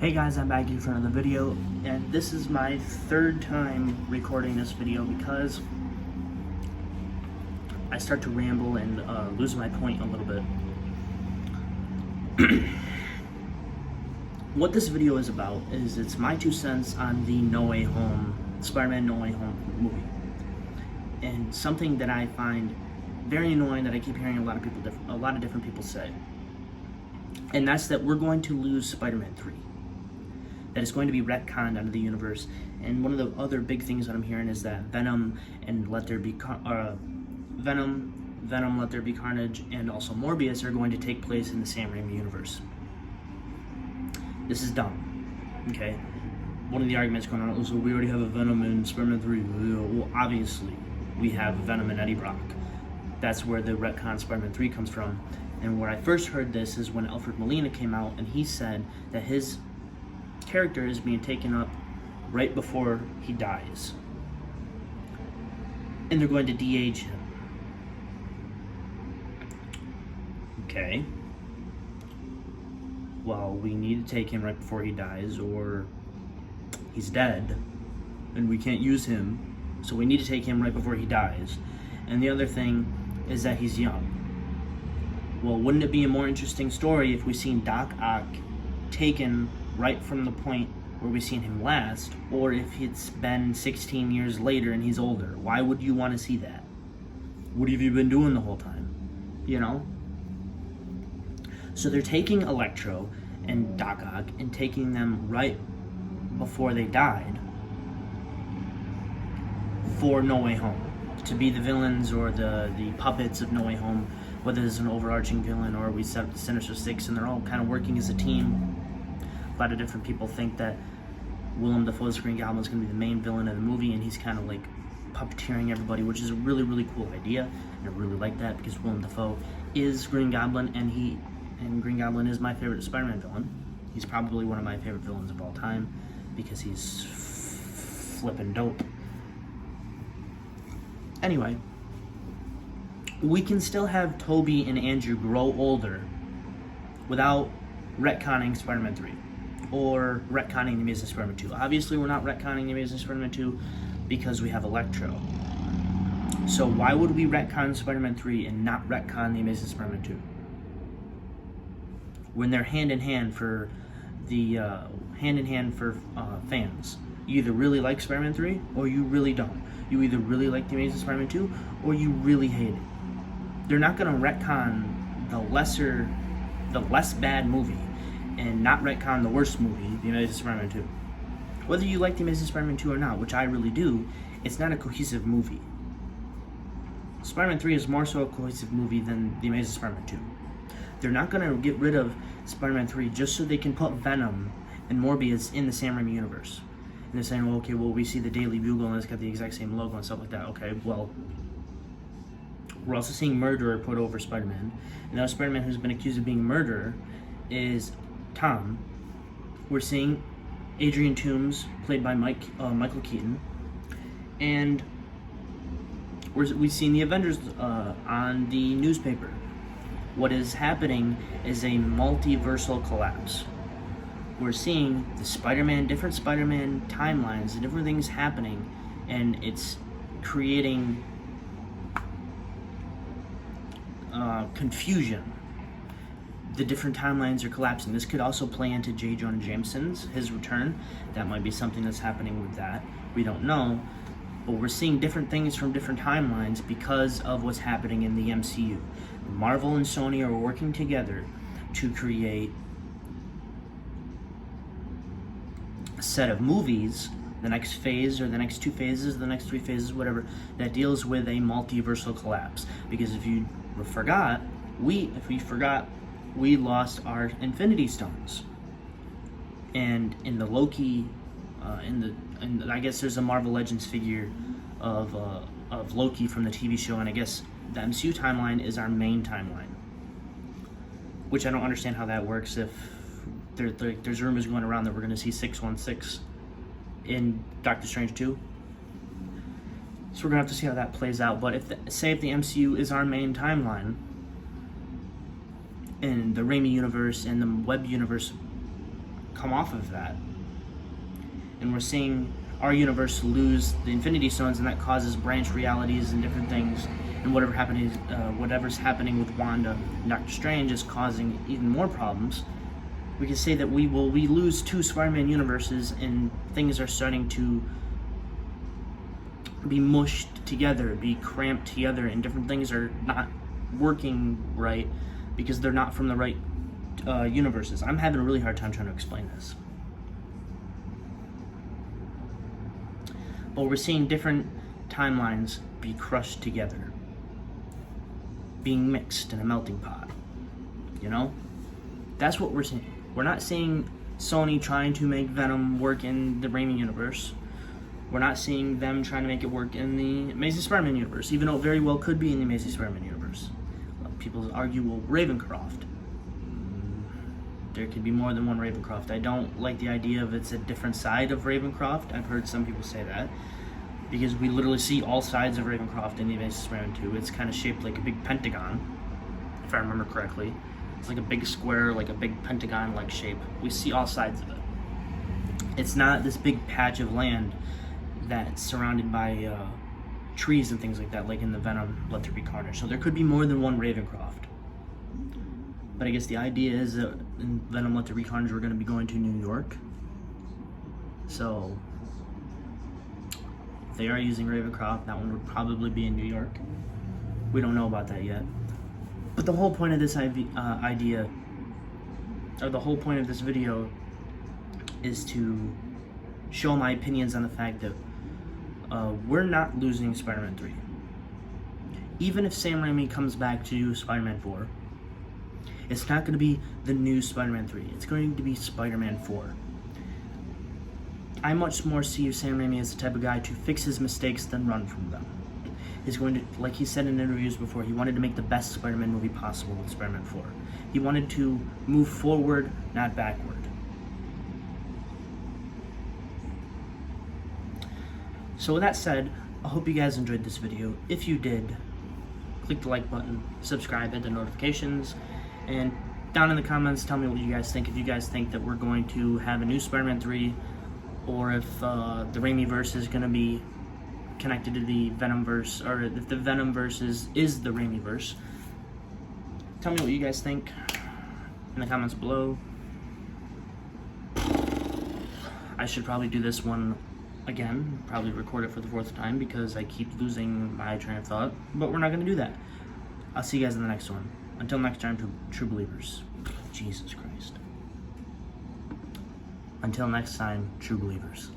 Hey guys, I'm back here for another video, and this is my third time recording this video because I start to ramble and lose my point a little bit. What this video is about is it's my 2 cents on the No Way Home, Spider-Man No Way Home movie. And something that I find very annoying that I keep hearing a lot of different people say. And that's that we're going to lose Spider-Man 3. That is going to be retconned out of the universe. And one of the other big things that I'm hearing is that Venom, Let There Be Carnage, and also Morbius are going to take place in the Sam Raimi universe. This is dumb, okay? One of the arguments going on is, well, we already have a Venom in Spider-Man 3. Well, obviously, we have Venom and Eddie Brock. That's where the retcon Spider-Man 3 comes from. And where I first heard this is when Alfred Molina came out and he said that his character is being taken up right before he dies, and they're going to de-age him. Okay, well, we need to take him right before he dies, or he's dead and we can't use him, so we need to take him right before he dies. And the other thing is that he's young. Well, wouldn't it be a more interesting story if we seen Doc Ock taken right from the point where we seen him last, or if it's been 16 years later and he's older? Why would you want to see that? What have you been doing the whole time? You know? So they're taking Electro and Doc Ock and taking them right before they died for No Way Home, to be the villains or the puppets of No Way Home, whether there's an overarching villain or we set up the Sinister Six and they're all kind of working as a team. A lot of different people think that Willem Dafoe's Green Goblin is going to be the main villain of the movie, and he's kind of like puppeteering everybody, which is a really, really cool idea. And I really like that because Willem Dafoe is Green Goblin, and Green Goblin is my favorite Spider-Man villain. He's probably one of my favorite villains of all time because he's flippin' dope. Anyway, we can still have Toby and Andrew grow older without retconning Spider-Man 3 or retconning The Amazing Spider-Man 2. Obviously, we're not retconning The Amazing Spider-Man 2 because we have Electro. So why would we retcon Spider-Man 3 and not retcon The Amazing Spider-Man 2? When they're hand in hand for fans. You either really like Spider-Man 3 or you really don't. You either really like The Amazing Spider-Man 2 or you really hate it. They're not going to retcon the less bad movie and not retcon the worst movie, The Amazing Spider-Man 2. Whether you like The Amazing Spider-Man 2 or not, which I really do, it's not a cohesive movie. Spider-Man 3 is more so a cohesive movie than The Amazing Spider-Man 2. They're not going to get rid of Spider-Man 3 just so they can put Venom and Morbius in the Sam Raimi universe. And they're saying, well, okay, well, we see the Daily Bugle and it's got the exact same logo and stuff like that. Okay, well, we're also seeing Murderer put over Spider-Man. And now Spider-Man who's been accused of being a murderer is Tom. We're seeing Adrian Toomes, played by Michael Keaton. And we've seen the Avengers on the newspaper. What is happening is a multiversal collapse. We're seeing the different Spider-Man timelines, the different things happening, and it's creating confusion. The different timelines are collapsing. This could also play into J. Jonah Jameson's, his return. That might be something that's happening with that. We don't know. But we're seeing different things from different timelines because of what's happening in the MCU. Marvel and Sony are working together to create a set of movies, the next phase or the next 2 phases, the next 3 phases, whatever, that deals with a multiversal collapse. Because if you forgot, we lost our Infinity Stones. And in the Loki, I guess there's a Marvel Legends figure of Loki from the TV show, and I guess the MCU timeline is our main timeline. Which I don't understand how that works if there's rumors going around that we're going to see 616 in Doctor Strange 2. So we're going to have to see how that plays out. But if the MCU is our main timeline, and the Raimi universe and the Webb universe come off of that. And we're seeing our universe lose the Infinity Stones, and that causes branch realities and different things. And whatever's happening with Wanda and Doctor Strange is causing even more problems. We can say that we lose 2 Spider-Man universes, and things are starting to be mushed together, be cramped together, and different things are not working right because they're not from the right universes. I'm having a really hard time trying to explain this. But we're seeing different timelines be crushed together, being mixed in a melting pot. You know? That's what we're seeing. We're not seeing Sony trying to make Venom work in the Raimi universe. We're not seeing them trying to make it work in the Amazing Spider-Man universe, even though it very well could be in the Amazing Spider-Man universe. People argue, well, Ravencroft. There could be more than one Ravencroft. I don't like the idea of it's a different side of Ravencroft. I've heard some people say that, because we literally see all sides of Ravencroft in the Amazing Spider-Man 2. It's kind of shaped like a big pentagon, if I remember correctly. It's like a big square, like a big pentagon-like shape. We see all sides of it. It's not this big patch of land that's surrounded by trees and things like that, like in the Venom Let There Be Carnage. So there could be more than one Ravencroft. But I guess the idea is that in Venom Let There Be Carnage, we're going to be going to New York. So if they are using Ravencroft, that one would probably be in New York. We don't know about that yet. But the whole point of this idea, or the whole point of this video, is to show my opinions on the fact that we're not losing Spider-Man 3. Even if Sam Raimi comes back to do Spider-Man 4, it's not going to be the new Spider-Man 3. It's going to be Spider-Man 4. I much more see Sam Raimi as the type of guy to fix his mistakes than run from them. He's going to, like he said in interviews before, he wanted to make the best Spider-Man movie possible with Spider-Man 4. He wanted to move forward, not backward. So with that said, I hope you guys enjoyed this video. If you did, click the like button, subscribe, hit the notifications, and down in the comments, tell me what you guys think. If you guys think that we're going to have a new Spider-Man 3, or if the Raimi-verse is going to be connected to the Venom-verse, or if the Venom-verse is the Raimi-verse. Tell me what you guys think in the comments below. I should probably do this one again, probably record it for the 4th time, because I keep losing my train of thought, but we're not going to do that. I'll see you guys in the next one. Until next time, true believers. Jesus Christ. Until next time, true believers.